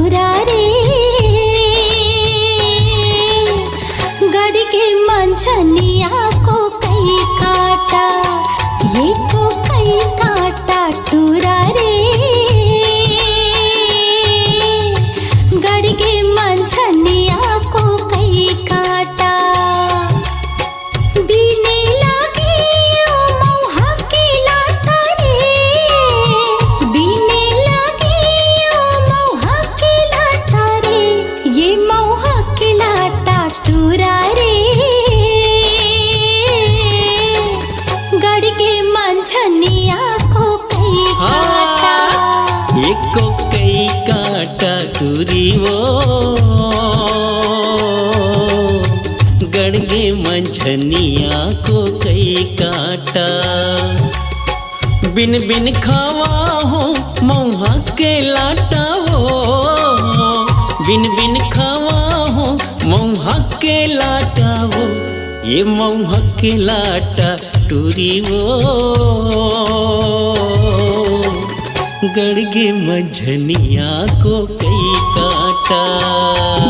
टूरा रे, गड़ के मंझनिया को कई काटा, ये को कई काटा टूरा रे, गड़ के मंझनिया को कई काटा। बीने लगी ओ मौहा की लाटा रे, बीने लगी ओ मौहा की लाटा रे, ये मौहा की लाटा टूरा रे, गड़ के मंझनिया को कई काटा। एक को कई काटा टूरी वो, गड़ के मंझनिया को कई काटा। बिन बिन खावा हो मौहा के लाटा वो, बिन बिन खावा हो मौहा के लाटा वो, ये मौहा के लाटा टूरी वो, गड़ के मंझनिया को कई काटा।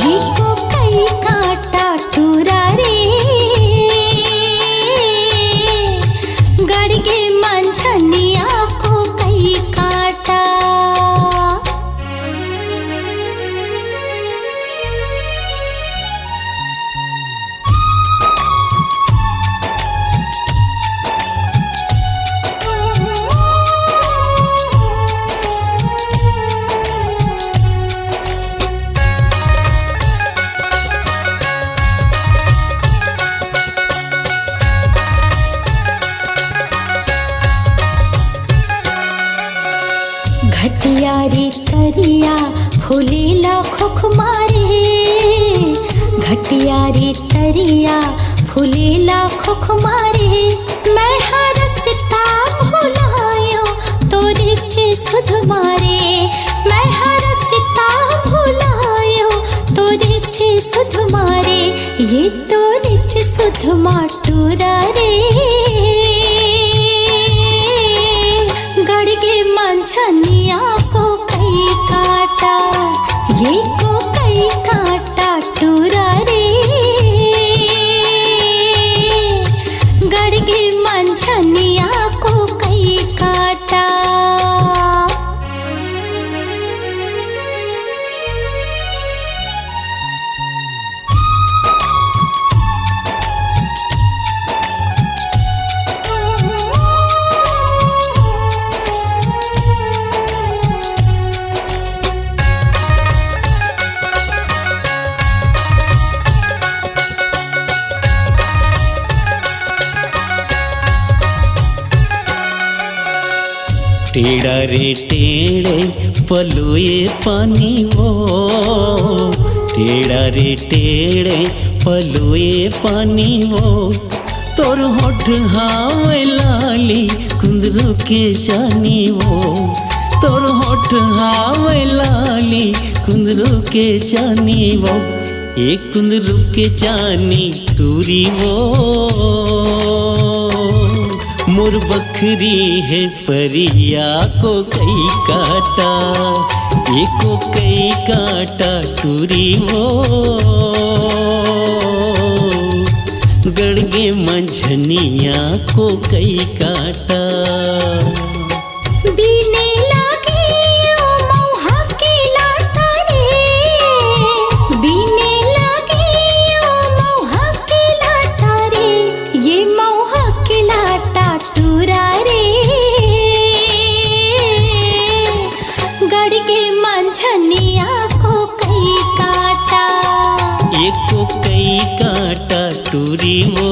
ये को कई काटा टूरा रे, गड़ के मंझनिया को कई काटा। घटिया रे तरिया फूलेला खोख मारे, घटिया रे तरिया फूलेला खोख मारे, मैं हरसता भुलायो तोरे चे सुध मारे, मैं हरसता भुलायो तोरे चे सुध मारे, ये तोरे चे सुध माटूरा रे, गड़ के मंझनिया को कई काटा, ये को कई काटा टूरा रे, गड़ के मंझनिया को कई काटा। टेढ़ा रे टेढ़े पलुए पानी वो, टेढ़ा रे टेढ़े पलुए पानी वो, तोर होठ हावे लाली कुंदरू के जानी वो, तोर होठ हावे लाली कुंदरू के जानी वो, एक कुंदरू के जानी टूरी वो, मोर बखरी है परिया को कई काटा, एको कई काटा टूरी वो, गड़ के मंझनिया को कई काटा। बीने लगी ओ मौहा की लाटा रे, बीने लगी ओ मौहा की लाटा रे, ये मौहा की लाटा टूरा रे, गड़ के मंझनिया को कई काटा। एक को कई काटा टूरी वो,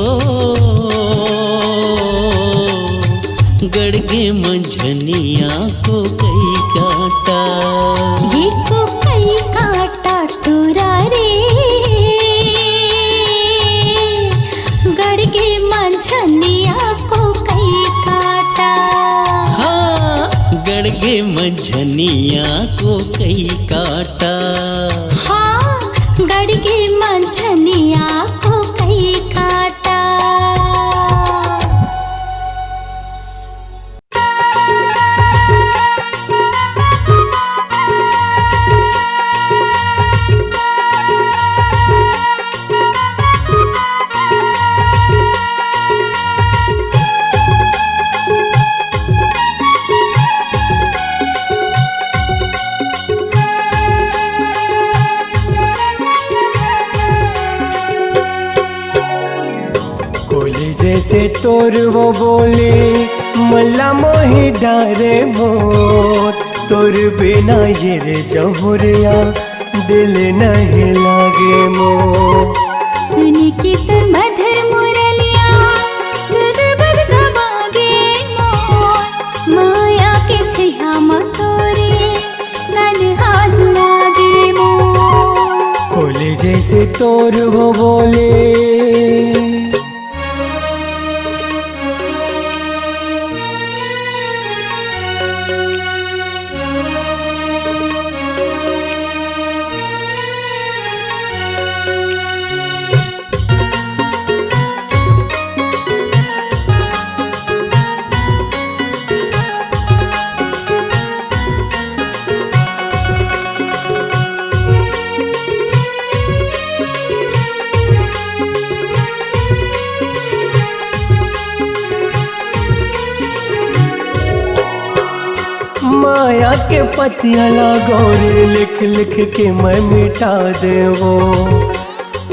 गड़ के मंझनिया को कई काटा। ये को कई काटा टूरा रे, गड़ के मंझनिया को कई काटा। हाँ, गड़ के मंझनिया को कई काटा। हाँ, गड़ के मंझनिया को कई काटा। कोली जैसे तोर वो बोले मल्ला मोही डारे मोर, तोर बिना ये रे जहुरिया दिल नहीं लागे मोर। सुन के तोर मधुर मुरलिया सुध बुध गवागे मोर, माया के छैया मा तोरे नन्हा जुड़ागे मोर। कोली जैसे तोर वो बोले माया के पतिया लागोरे लिख लिख के मैं मिटा देवो,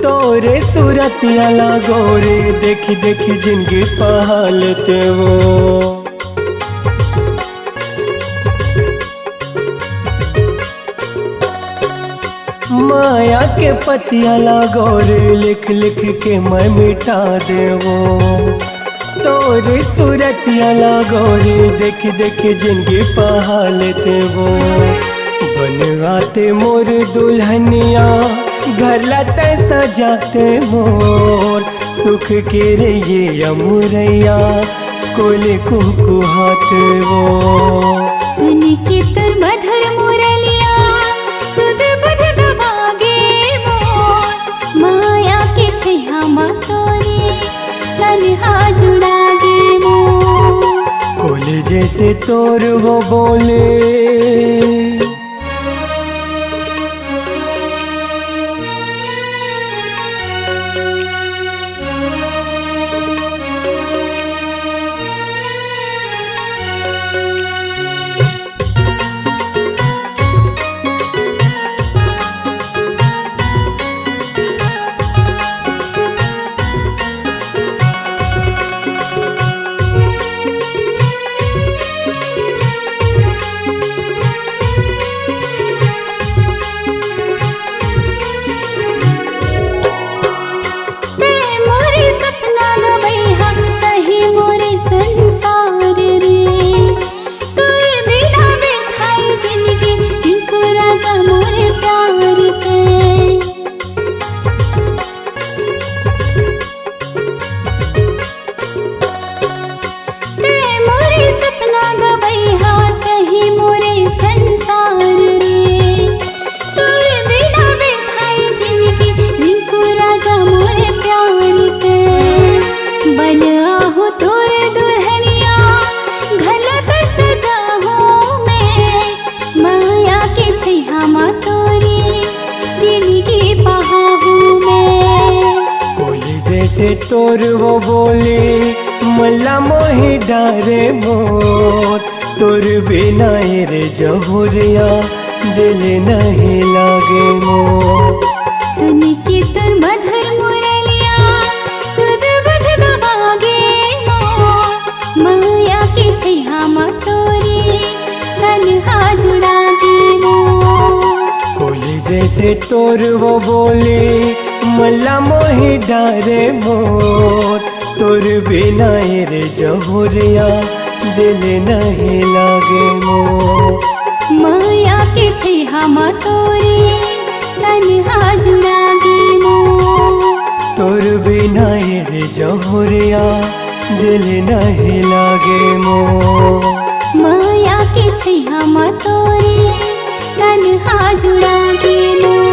तोरे सूरतिया लागोरे देखी देखी जिंदगी पहालते वो। माया के पतिया लागोरे लिख लिख के मैं मिटा देवो, तोरे सूरतिया लागोरे देखी देखी जिंदगी पहालते वो। बनवाते मोर दुल्हनिया घर लाते सजाते मोर, सुख के रे ये अमुरैया कोले कुकुहाते वो। सुन के तोर मधुर मुरलिया सुध बुध गवागे मोर, माया के छैया मा तोरे नन्हा जुड़ागे मोर। कोले जैसे तोर वो बोले से तोर वो बोले मल्ला मोही डारे मोर, तोर बिना रे जहुरिया दिल नहीं लागे मोर। सुन के तोर मधुर मुरलिया सुध बुध गवागे मोर, माया के छैया मा तोरे नन्हा जुड़ागे मोर। कोली जैसे तोर वो बोले मल्ला मोही डारे मोर, तोर बिना रे जहुरिया दिल नहीं लागे मोर। माया के छैया मा तोरे नन्हा जुड़ागे मोर। तोर बिना रे जहुरिया दिल नहीं लागे मोर। माया के छैया मा तोरे नन्हा जुड़ागे मोर।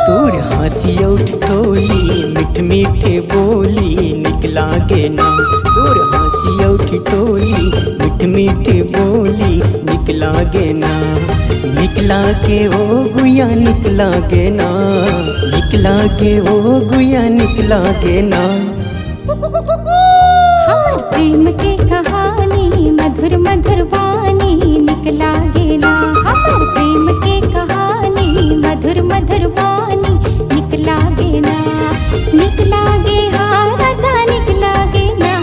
तोर हंसी उठ टोली मीठ मीठे बोली निकला गे ना। तोर हंसी उठ टोली मीठ मीठे बोली निकला गे ना। निकला के ओ गुया निकला गे ना। निकला के ओ गुया निकला गे ना। हमर प्रेम के कहानी मधुर मधुर वाणी निकला गे ना। हमर प्रेम के कहानी मधुर मधुर वाणी निकला गे ना। निकला गे हा राजा निकला गे ना।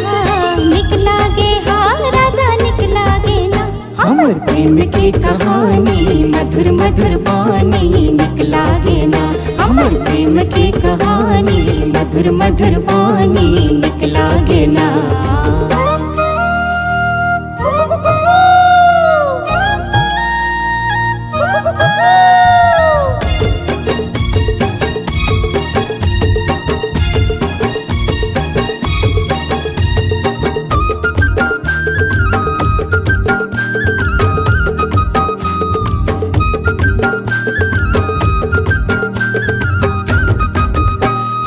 निकला गे हा राजा निकला गे ना। हमर प्रेम की कहानी मधुर मधुर वाणी निकला गे ना। हमर प्रेम की कहानी मधुर मधुर वाणी निकला गे ना।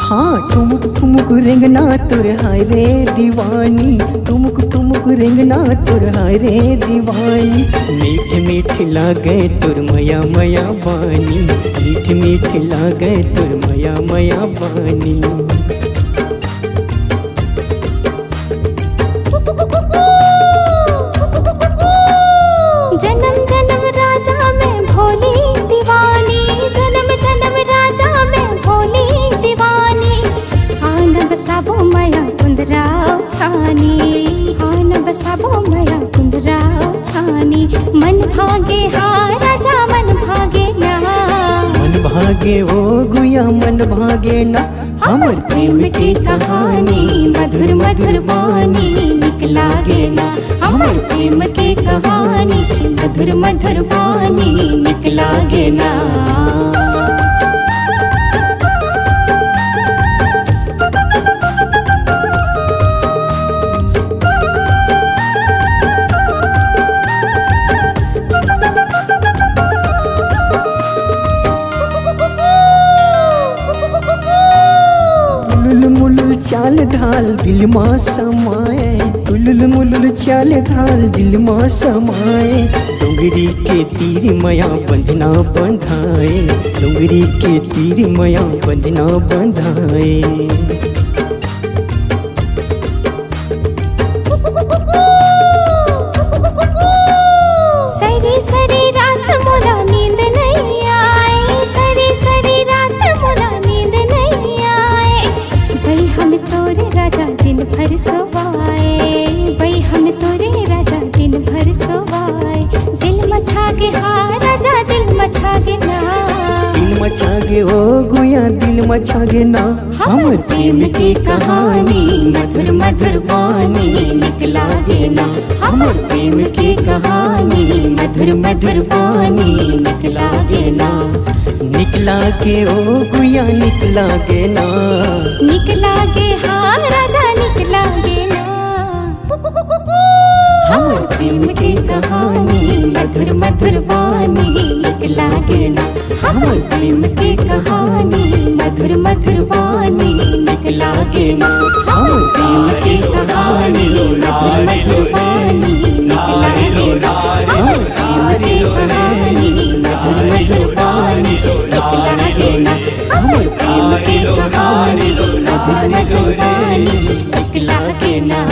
हाँ ठुमुक ठुमुक रेंगना तुर हाय रे दीवानी। ठुमुक ठुमुक रेंगना तुर हाय रे दीवानी। मीठ मीठ लागे तुर मया मया बानी। मीठ मीठ लागे तुर मया मया बानी। जन्म जन्म राजा में भोली दीवानी। जन्म जन्म राजा में भोली दीवानी। आन बसाबो मया कुंदराव छानी। आन बसाबो मया कुंदराव छानी। मन भागे हा राजा मन भागे ना। मन भागे ओ गुया मन भागे ना। हमर प्रेम की कहानी मधुर मधुर वाणी निकला गे ना। हमर प्रेम की कहानी मधुर मधुर वाणी निकला गे ना। चाल ढाल दिल माँ समाए। तुलुल मुलुल चाल ढाल दिल माँ समाए। डोंगरी के तीर मया बंधना बंधाए। डोंगरी के तीर मया बंधना बंधाए। सरी सरी रात मोला नींद नहीं आए। सरी सरी रात मोला नींद नहीं आए। भाई हम तोरे राजा दिन भर सोवाए। भाई हम तोरे राजा दिन भर सोवाए। दिल मचा के हा राजा दिल मचा के ना। दिल मचा गे ओ गुया दिल मचा गे ना। हमर प्रेम की कहानी मधुर मधुर वाणी निकला गे ना। हमर प्रेम की कहानी मधुर मधुर वाणी निकला गे ना। निकला के ओ गुया निकला गे ना। निकला गे हा राजा निकला गे ना। हमर प्रेम की कहानी मधुर मधुर वाणी निकला गे ना। हमर प्रेम की कहानी मधुर मधुर वाणी निकला गे ना। हमर प्रेम की कहानी मधुर मधुर वाणी निकला गे ना। हमर प्रेम की कहानी मधुर मधुर वाणी निकला गे ना। हमर प्रेम की कहानी मधुर मधुर वाणी निकला गे ना।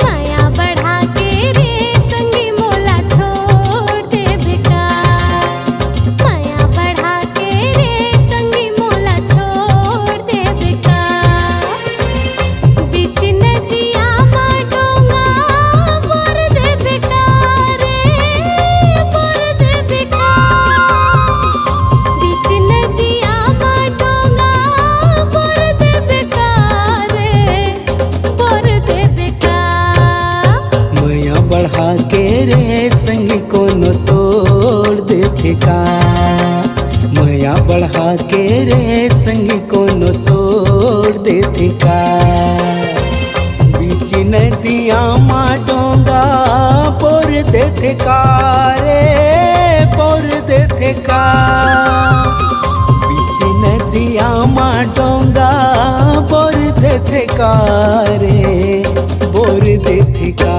माई बढ़ा के रे संगी कोनो तोड़ देते का। बीच नदिया मा डोंगा पोर देते का रे पोर देते का। बीच नदिया मा डोंगा पोर देते का रे बोर देते का।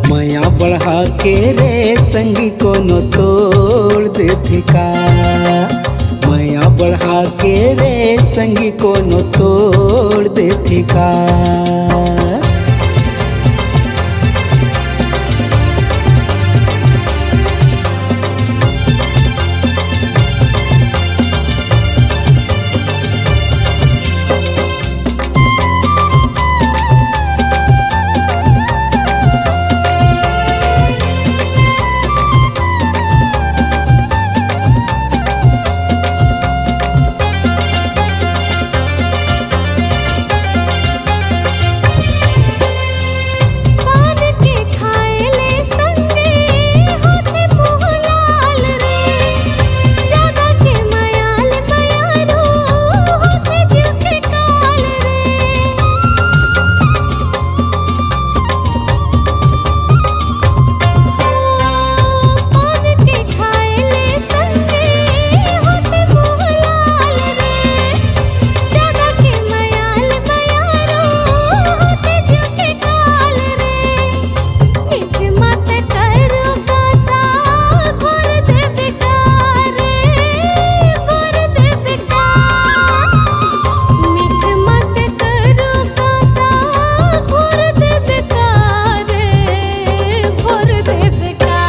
माया बढ़ा के रे संगी कोनो तोड़ देते का। माया बढ़ा के रे संगी कोनो तोड़ देते का। पान के खाएले संगे होते मुँह लाल रे। जादा के मयाल मयारू होते जीव के काल रे। पान के खाएले संगे होते मुँह लाल रे। जादा के मयाल मयारू होते जीव के काल रे। मीठ मत करो कासा घोर दे बेकार रे घोर दे बेकार। मीठ मत करो कासा घोर दे बेकार रे घोर दे बेकार।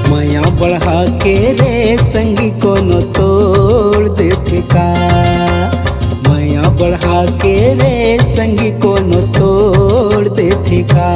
माया बढ़ा के रे संगी कोनो तोड़ देते का। माया बढ़ा के रे संगी कोनो तोड़ देते का।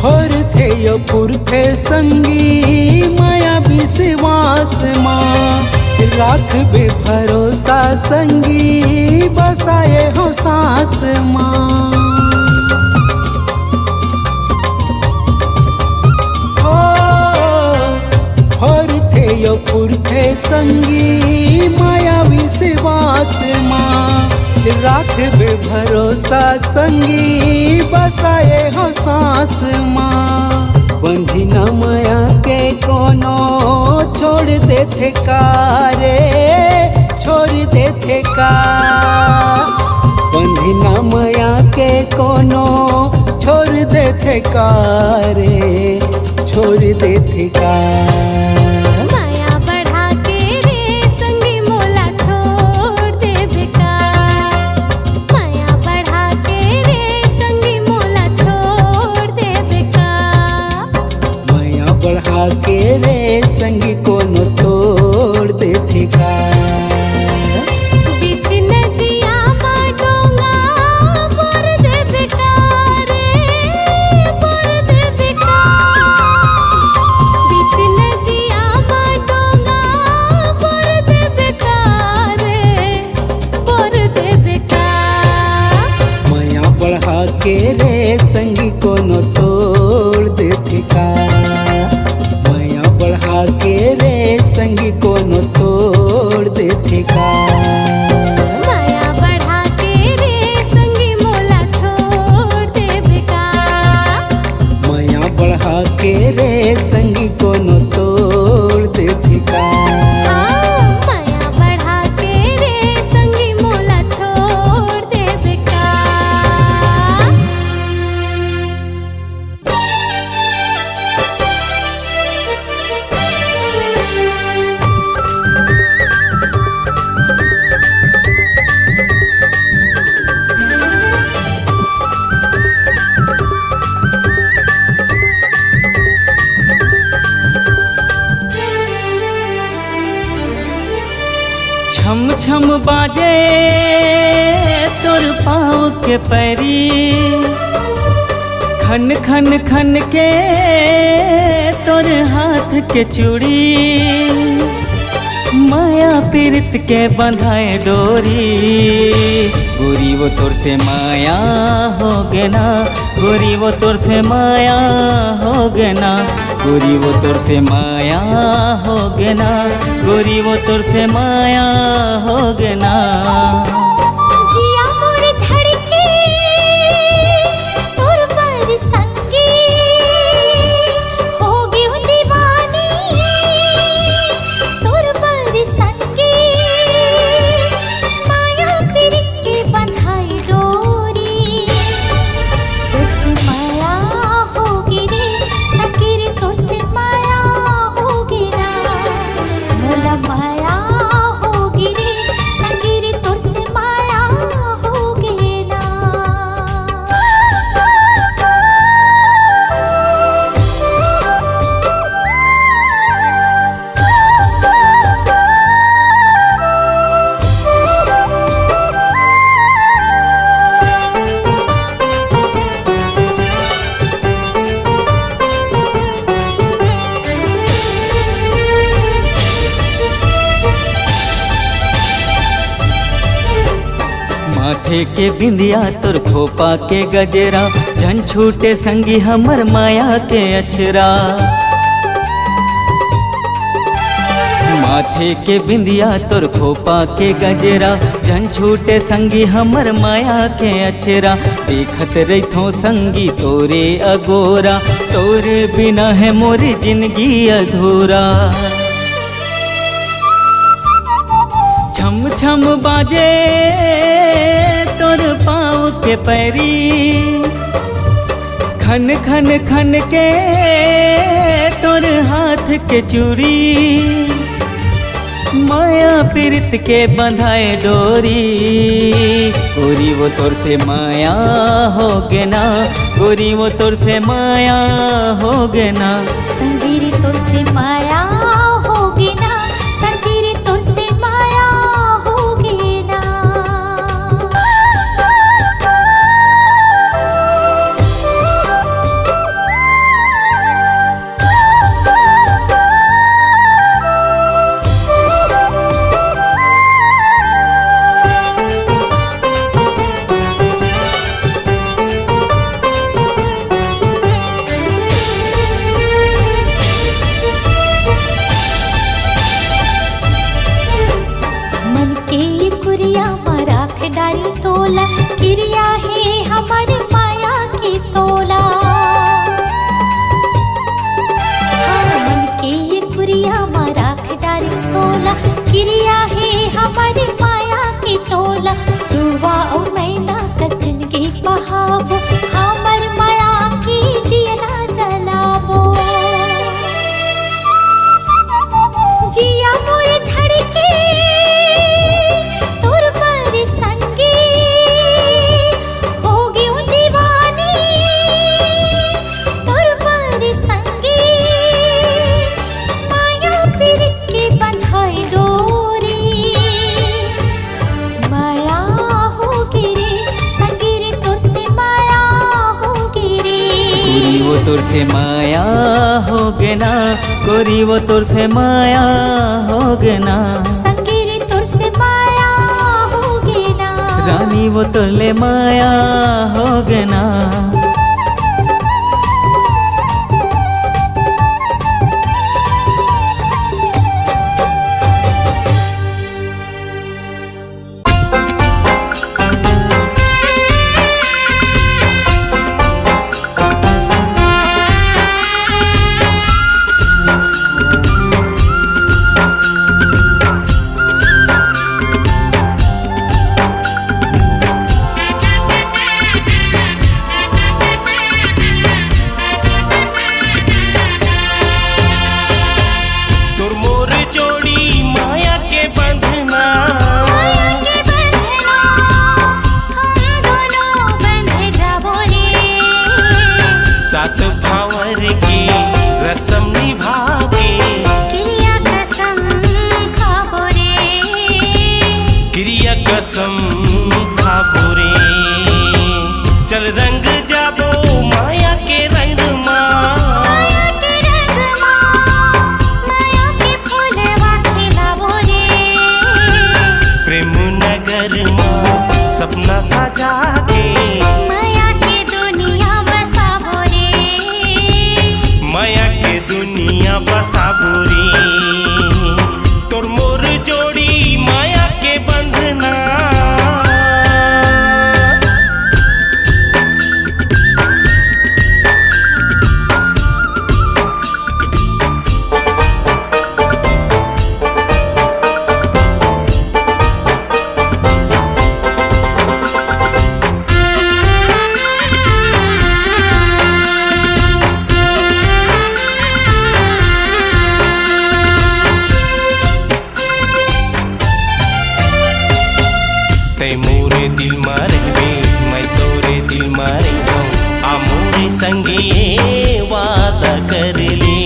होर थे यो पुरथे संगी माया विश्वास माँ। राख बे भरोसा संगी बसाए हो सांस माँ। होर थे यो पुरथे संगी माया विश्वास माँ। राख बे भरोसा संगी बसाए हो सांस माँ। बंधी न माया के कोनो छोड़ देते का रे छोड़ देते का। बंधी न माया के कोनो छोड़ देते का रे छोड़ देते का। माया बढ़ा के रे संगी मोला छोड़ दे बेकार। माया बढ़ा के रे संगी मोला छोड़ दे बेकार। माया बढ़ा के रे संगी कोनो तोड़ देते का। बीच नदिया मा डोंगा बोर दे बेकार रे बोर दे बेकार। बीच नदिया मा छम छम बाजे तोर पाँव के पैरी, खन खन खन के तोर हाथ के चूड़ी, माया पीरित के बंधाए डोरी। गोरी वो तोर से माया हो गे ना, गोरी वो तोर से माया हो गे ना, गोरी वो तोर से माया हो गे ना, गोरी वो तोर से माया हो गे ना। जिया मोर धड़के तोर पर संगी, हो गयो दीवानी तोर पर संगी, माया पीरित के बंधाई डोरी। तोर से माया होगी रे सखी रे, तोर से माया होगी ना, मोला माया होगी रे सखी रे, तोर से माया होगी ना। माथे के बिंदिया तोर खोपा के गजरा, झन छूटे संगी हमर माया के अचरा। माथे के बिंदिया तोर खोपा के गजरा, झन छूटे संगी हमर माया के अचरा। देखत रहिथो संगी तोरे अगोरा, तोरे बिना है मोरी जिंदगी अधूरा। छम छम बाजे तोर पाँव के पैरी, खन खन खन के तोर हाथ के चूड़ी, माया पीरित के बंधाए डोरी। गोरी वो तोर से माया हो गे ना, गोरी वो तोर से माया हो गे ना। संगी रे तोर से माया होगी ना, संगी रे तोर से माया होगी ना। मन के कुरिया मराख डारी तोला, क्रिया है हमारे माया की तोला। हाँ, मन के कुरिया मराख डारी तोला, क्रिया है हमारे माया की तोला। सुवा ओ मैना कसिन के बहावो, हमर माया की दिया जलावो। जिया मोर धड़के तोर पर संगी, हो गयो दीवानी तोर पर संगी, माया पीरित के बंधाई डोरी। माया होगी रे संगी रे, तोर से माया होगी रे। गोरी वो तोर से माया हो गे ना, गोरी वो तोर से माया हो गे ना। संगी रे तोर से माया होगी ना, रानी वो तोले माया हो गे ना। सात भावर की रसम निभा के क्रिया कसम खाबो रे। सजा के माया के दुनिया बसाबो रे माया के दुनिया बसाबो रे तोर मोर जोड़ी माया के बंधना तै मोरे दिल में रहबे मैं तोरे दिल में रहूं आ मोरे संगे ये वादा कर ले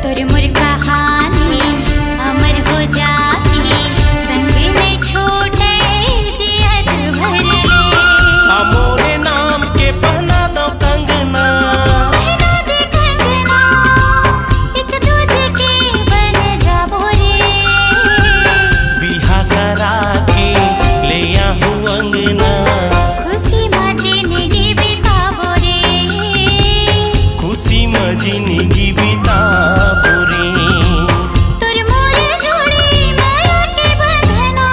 तोर मोर कहानी अमर हो जाही संग में छोटे जियत भर ले आ मोरे नाम के पहना दो कंगना पहना दे कंगना एक दूजे के बन जाबो रे बिहा करा के ले आहूं अंगना खुशी में जिंदगी बिताबो रे खुशी में जिंदगी बिताबो रे तोर मोर जोड़ी माया के बंधना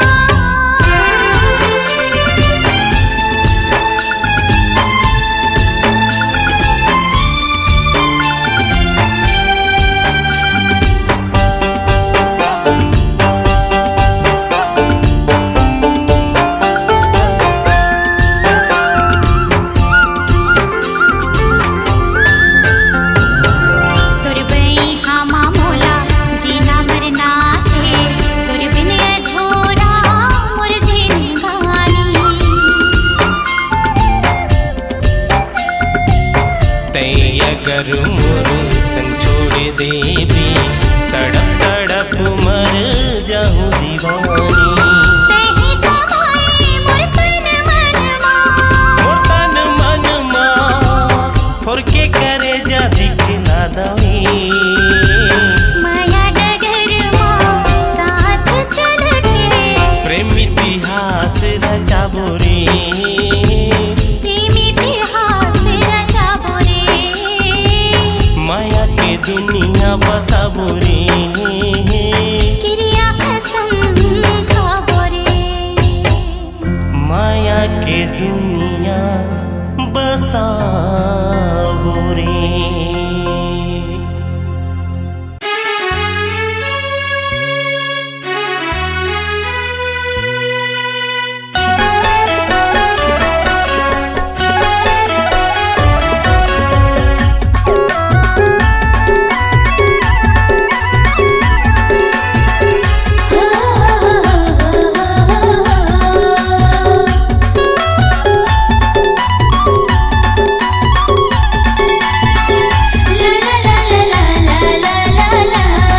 तोर बई हामा मोला जीना मरना है तोर बिन अधूरा मोर जिंदगानी तै अगर मोर संग छोड़ देबे तड़प तड़प मर जाऊं दीवानी तेहि समाए मोर तन मनमा मोर तन मन मां फोर के करे जा दिखला दई माया डगर मां साथ चल के प्रेम इतिहास रचाबो रे प्रेम इतिहास रचाबो रे माया के दुनिया बसाबो रे क्रिया कसम खाबो रे माया के दुनिया बसाबो रे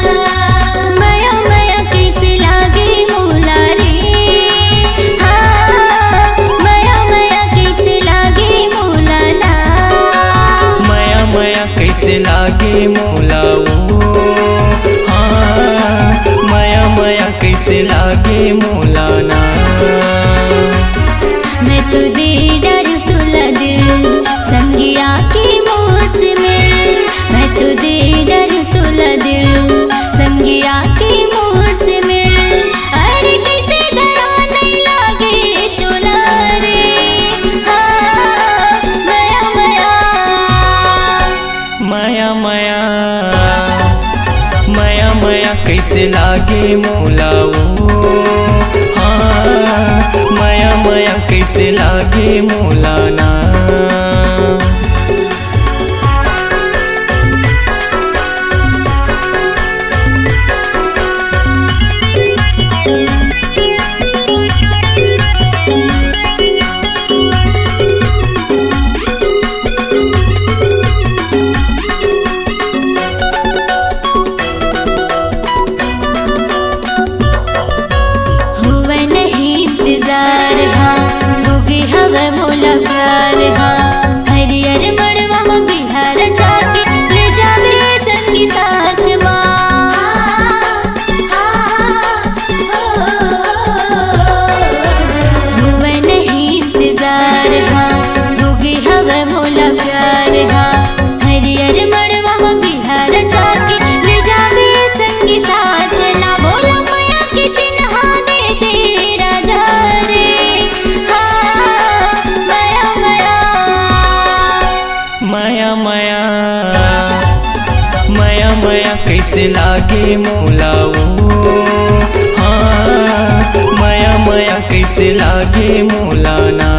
माया माया कैसे लागे मोला रे हाँ माया माया कैसे लागे मोला ना माया माया कैसे लागे मोला ओ हाँ माया माया कैसे लागे मोला ना मैं तो दे डर तुला दिल संगिया की मोर से मिल मैं तो दे डर तुला दिल संगिया की मोर से मिल अरे कैसे दया नहीं लागे तुला रे हाँ माया माया माया माया माया माया कैसे लागे मोला ओ हाँ माया माया कैसे लागे मोला ना माया कैसे लागे मोला वो, हाँ माया माया कैसे लागे मोला ना।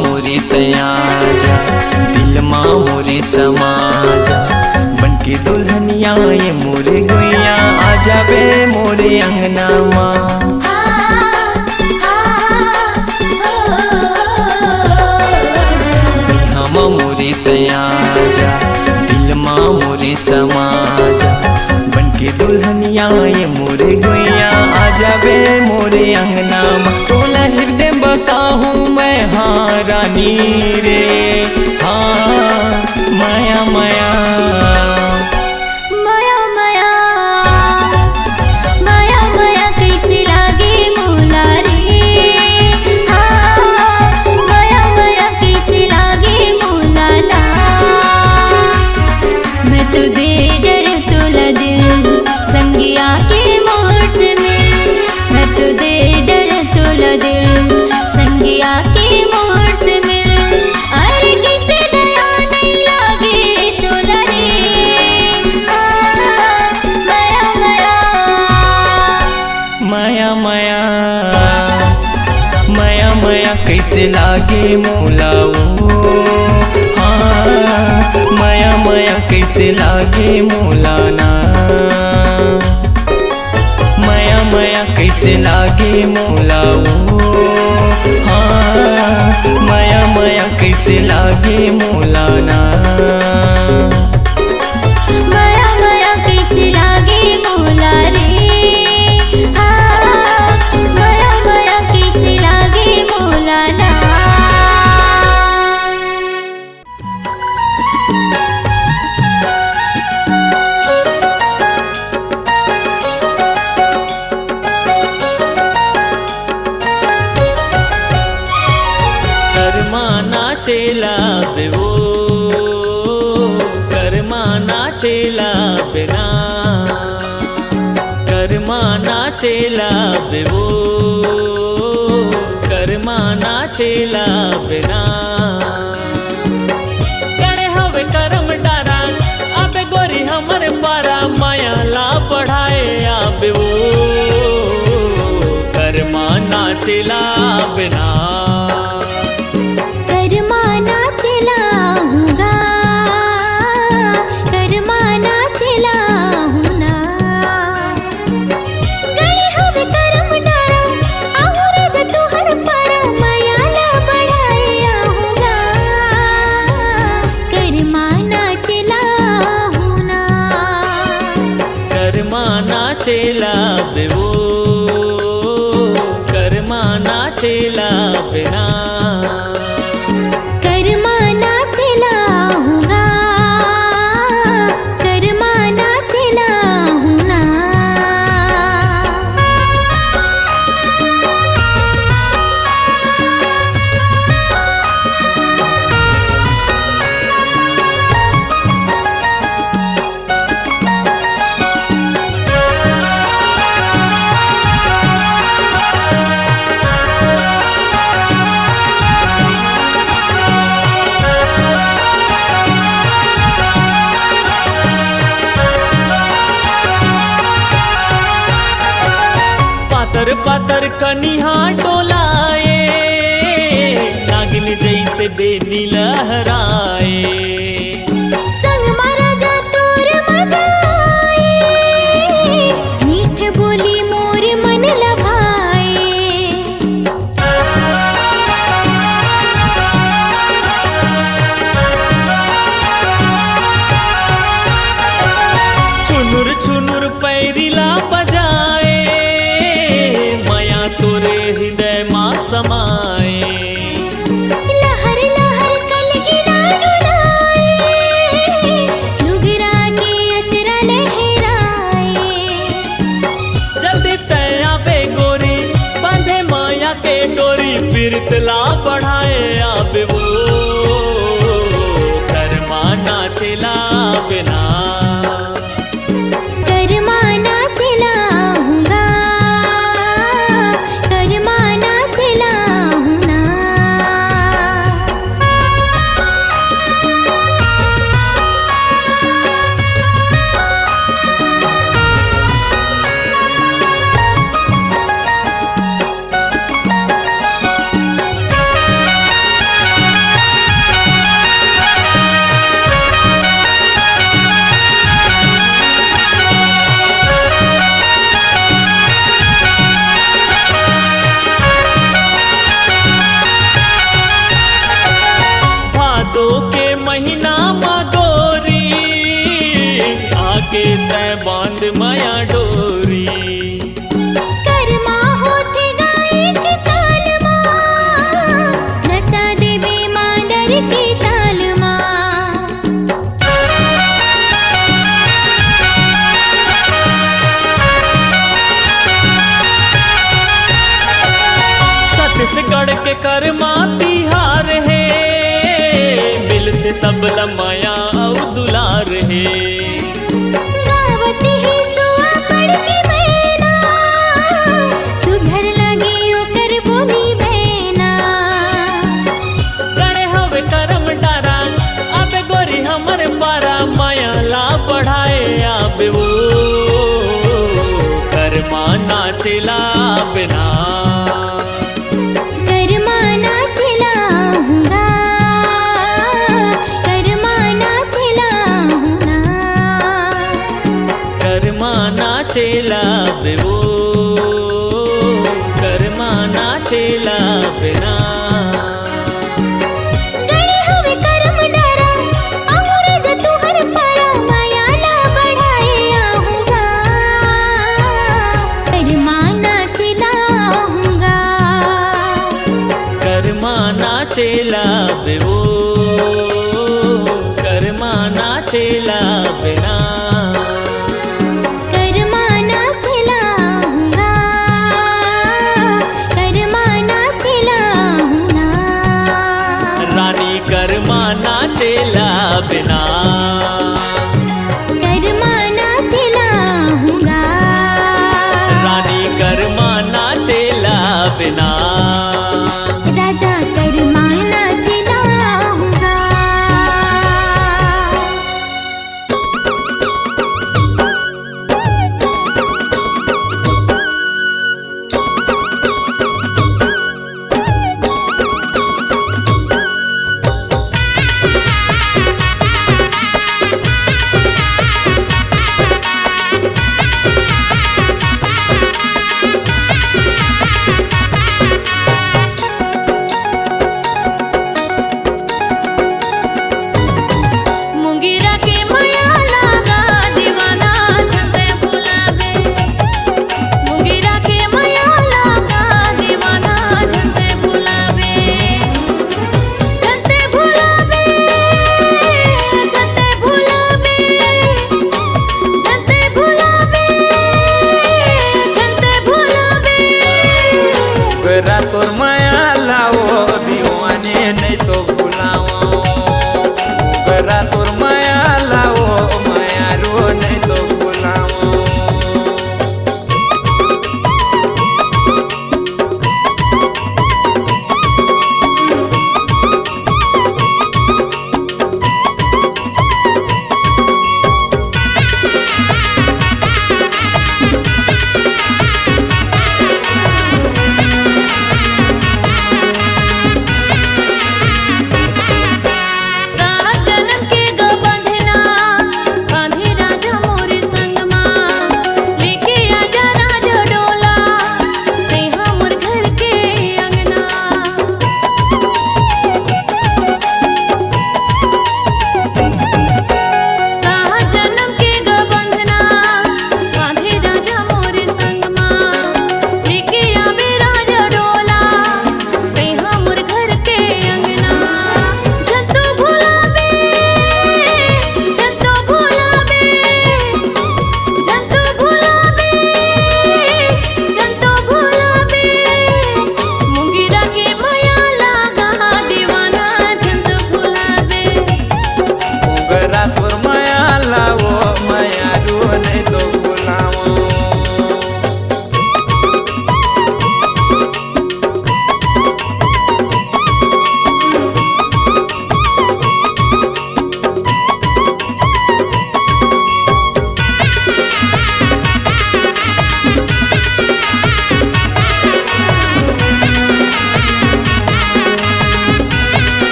मोरे तयाजा दिल माँ मोरे समाजा, बनके दुल्हनिया ये मोरे गुइया आ जावे मोरे अंगना माँ। हम मोरे तयाजा दिल माँ मोरे समाजा, बनके दुल्हनिया ये मोरे गुइया आ जावे मोरे अंगना माँ। तोला हृदय बसा हूँ मैं हाँ रानी रे, हाँ माया माया माया माया माया माया कैसे लागे मोला रे, हाँ माया माया कैसे लागे मोला ना। मैं तो दे डर तोला दिल संगिया के मोर से मिल, मैं तो दे डर तोला दिल संगिया के मोर से मिल। अरे किसे दया नहीं लागे तोला रे, माया माया माया माया माया माया कैसे लागे मोला वो, हाँ माया माया कैसे लागे मोला ना। माया माया कैसे लागे मोला वो, हाँ माया माया कैसे लागे मोला ना। माया माया कैसे लागे मोला रे, हाँ माया माया कैसे लागे मोला ना। कर्मा नाचेला बेवो, कर्मा नाचेला बिना, कर्मा नाचेला बेवो, कर्मा नाचेला बिना। गणे हवे करम डारा आबे गोरी हमर पारा, माया ला बढ़ाए आबे वो, कर्मा नाचेला बिना। कर्मा नाचेला हूँगा, कर्मा नाचेला हूँ ना। गणे हवे करम डारा आहुर जतु हर पारा, माया ला बढ़ाए आहूँगा। कर्मा नाचेला हूँ ना। कर्मा नाचेला बेवो, कर्मा नाचेला बिना। कर्मा नाचेला हूँगा, कर्मा नाचेला हूँ ना। पातर पातर कनिहा डोलाए, नागिन जैसे बेनी लहराए। संग मारा जा तोर मजाए, मीठ बोली मोर मन लभाए। छुनुर छुनुर पैरिला बजाए, माया तोरे हृदय माँ समाए। लहर लहर कलगिरा डुलाए, कीर्तला बढ़ाए आबे वो कर्मा नाचेला बिना कर्मा नाचेला हूँगा कर्मा नाचेला हूँ ना भादो के महीना मगोरी आके तय बांध माया डोरी कर्मा होते गाए के साल माँ नचा देवे मादर के ताल माँ छत्तीसगढ़ के कर्मा तिहार है मिलते सब लमाया और दुलार है गावत ही सुआ पड़ के बहना सुघर लगे ओकर बोली बहना गणे हवे करम डारा आबे गोरी हमर पारा माया ला बढ़ाए आबे वो कर्मा नाचेला बिना कर्मा नाचेला हूँगा कर्मा नाचेला हूँ ना कर्मा नाचेला बे वो कर्मा नाचेला बिना गणे हवे करम डरा अहुर जतु हर पारा माया ला बढ़ाए आहूँगा कर्मा नाचेला हूँगा कर्मा नाचेला बे वो कर्मा नाचेला बिना कर्मा नाचेला हूँगा कर्मा नाचेला हूँ ना रानी कर्मा नाचेला बिना कर्मा नाचेला हूँगा रानी कर्मा नाचेला बिना राजा कर्मा नाचेला हूँगा मुंगेरा के माया लागा दीवाना झंडे बुलावे मुंगेरा के माया लागा दीवाना झंडे बुलावे झंडे बुलावे झंडे बुलावे झंडे बुलावे झंडे बुलावे गरा तोर माया लावो दीवाने नहीं तो भुलाओ गरा तोर माया लावो माया रो नहीं तो भुलाओ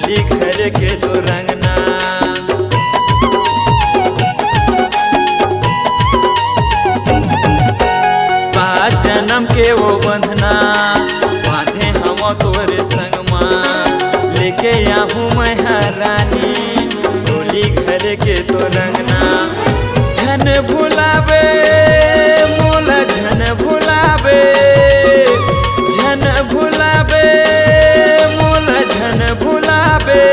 डोली घर के दो रंगना। सात जन्म के वो बंधना बांधे हम तोरे संगमा, लेके आहूँ मैं हरानी डोली घर के तो रंगना। झन भुलावे मोला झन भुलावे, झन भुलावे मोला झन भुलावे।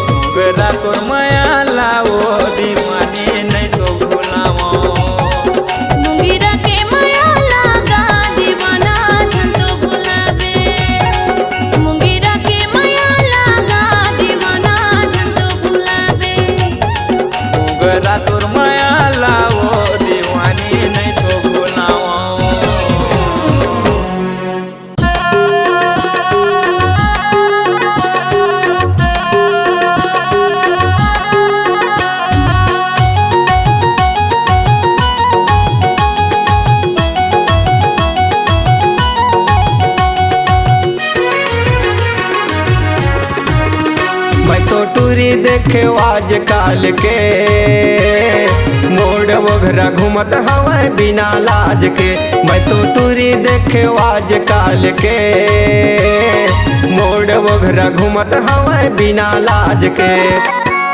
मोगरा तोर माया लाओ दीवानी नहीं तो भुलाओ। मुंगेरा के माया लागा दीवाना झन तो भुलावे। मुंगेरा के माया लागा दीवाना झन तो भुलावे। मोगरा तोर माया लाओ दीवानी नहीं तो भुलाओ। मैं तो टूरी देखे आज काल के, मोड़ वगैरह घूमत हवा बिना लाज के। मैं तो टूरी देखे आज काल के, मोड़ वगैरह घूमत हवा बिना लाज के।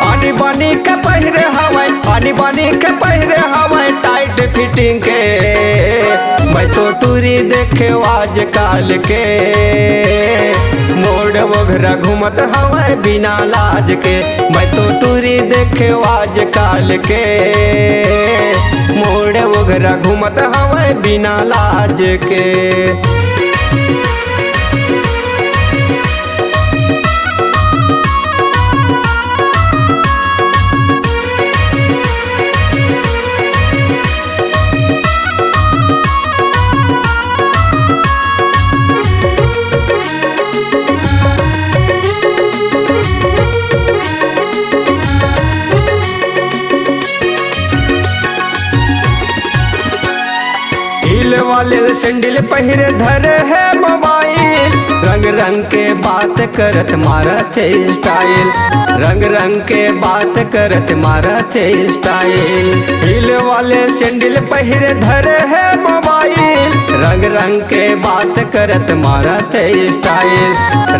आनी बानी के पहिरे हवा, आनी बानी के पहिरे हवा टाइट फिटिंग के। मैं तो टूरी देखे आज काल के, मोड़ वगैरह घूमत हवा बिना लाज के। मैं तो टूरी देखे आज काल के, मोड़ वगैरह घूमत हवा बिना लाज के। हिल वाले सैंडल पहिरे धरे है मोबाइल, रंग रंग के बात करत मारत स्टाइल। रंग रंग के बात करत मारत स्टाइल। हिल वाले सैंडल पहिरे धरे है मोबाइल, रंग रंग के बात करत मारत स्टाइल।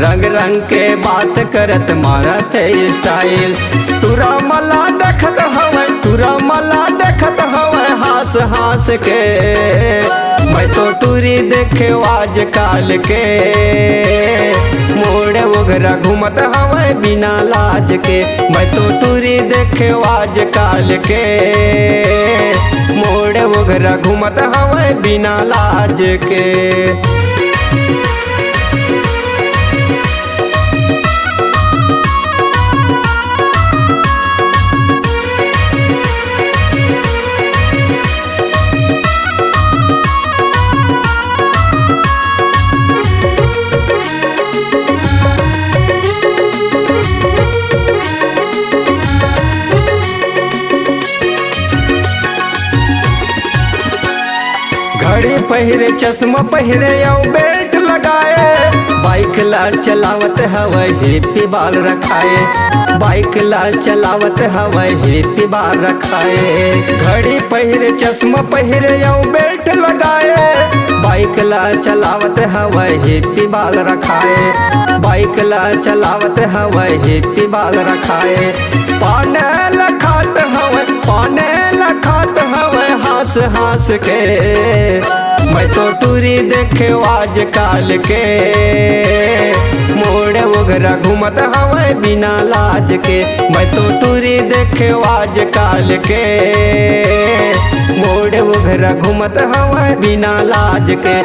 रंग रंग के बात करत मारत स्टाइल। तुरा मला देखत हवे, तुरा मला देखत हवे हास हास के। मैं तो टूरी देखे आज काल के, मोड़ वगैरह घूमत हवे बिना लाज के। मैं तो टूरी देखे आज काल के, मोड़ वगैरह घूमत हवे बिना लाज के। घड़ी पहिरे चश्मा पहिरे और बेल्ट लगाए, बाइक ला चलावत हवा हिप्पी बाल रखाए। बाइक ला चलावत हवा हिप्पी बाल रखाए। घड़ी पहिरे चश्मा पहिरे और बेल्ट लगाए, बाइक ला चलावत हवा हिप्पी बाल रखाए। बाइक ला चलावत हवा हिप्पी बाल रखाए। पाने लखात हवा, पाने लखात हवा हास हास के। मैं तो टूरी देखे आज काल के, मोड़ वगैरह घूमत हवा बिना लाज के। मैं तो टूरी देखे आज काल के, मोड़ वगैरह घूमत हवा बिना लाज के।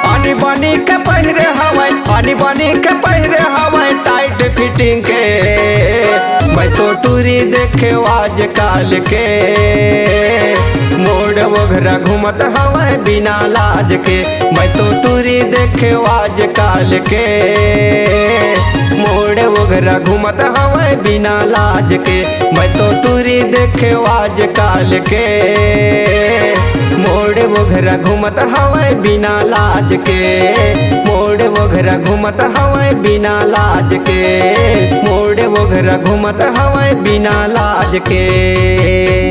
आनी बानी के पहिरे हवा, आनी बानी के पहिरे हवा टाइट फिटिंग के। मैं तो टूरी देखे आज काल के, मोड़ वगैरह घूमत हवा बिना लाज के। मैं तो टूरी देखे आज काल के, मोड़ वगैरह घूमत हवा हवे बिना लाज के। मैं तो टूरी देखे आज काल के, मोड़ वो घरा घूमत हवे बिना लाज के। मोड़ वो घरा घूमत हवे बिना लाज के। मोड़ वो घरा घूमत हवे बिना लाज के।